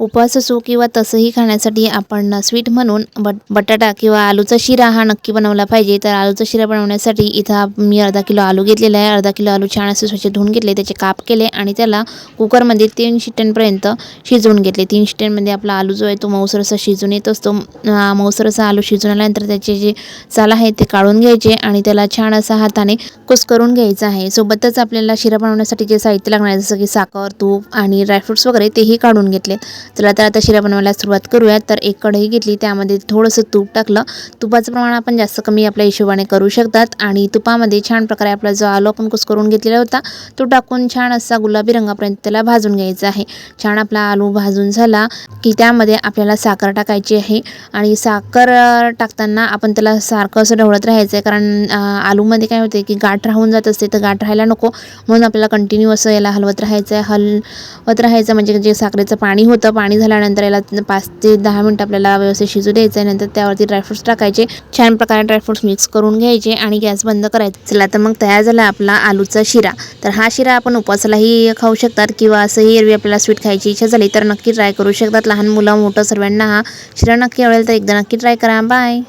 उपवास असो किंवा तसंही खाण्यासाठी आपण स्वीट म्हणून बटाटा किंवा आलूचा शिरा हा नक्की बनवला पाहिजे। तर आलूचा शिरा बनवण्यासाठी इथं मी अर्धा किलो आलू घेतलेला आहे। अर्धा किलो आलू छान असे स्वच्छ धुवून घेतले, त्याचे काप केले आणि त्याला कुकरमध्ये 3 शिट्ट्यांपर्यंत शिजवून घेतले। 3 शिट्ट्यांमध्ये आपला आलू जो आहे तो मऊसर असा शिजून येत असतो। मऊसर असा आलू शिजून आल्यानंतर त्याचे जे साल आहे ते काढून घ्यायचे आणि त्याला छान असा हाताने कुस्करून घ्यायचा आहे। सोबतच आपल्याला शिरा बनवण्यासाठी जे साहित्य लागणार आहे जसं की साखर, तूप आणि ड्रायफ्रुट्स वगैरे तेही काढून घेतले। चला तर आता शिरा बनवायला सुरुवात करूयात। तर एक कढई घेतली, त्यामध्ये थोडंसं तूप टाकलं। तुपाचं प्रमाण आपण जास्त कमी आपल्या हिशोबाने करू शकतात आणि तुपामध्ये छान प्रकारे आपला जो आलू आपण कुस्करून घेतलेला होता तो टाकून छान असा गुलाबी रंगापर्यंत त्याला भाजून घ्यायचा आहे। छान आपला आलू भाजून झाला की त्यामध्ये आपल्याला साखर टाकायची आहे आणि साखर टाकताना आपण त्याला सारखं असं ढवळत राहायचं आहे, कारण आलूमध्ये काय होते की गाठ राहून जात असते, तर गाठ राहायला नको म्हणून आपल्याला कंटिन्यू असं याला हलवत राहायचं आहे। हलवत राहायचं म्हणजे जे साखरेचं पाणी होतं, पाणी झाल्यानंतर याला 5 ते 10 मिनिटं आपल्याला व्यवस्थित शिजू द्यायचं आहे। नंतर त्यावरती ड्रायफ्रुट्स टाकायचे, छान प्रकारे ड्रायफ्रुट्स मिक्स करून घ्यायचे आणि गॅस बंद करायचा। चला तर मग तयार झाला आपला आलूचा शिरा। तर हा शिरा आपण उपवासालाही खाऊ शकतात किंवा असंही एरवी आपल्याला स्वीट खायची इच्छा झाली तर नक्की ट्राय करू शकतात। लहान मुलं मोठं सर्वांना हा शिरा नक्की आवडेल, तर एकदा नक्की ट्राय करा। बाय।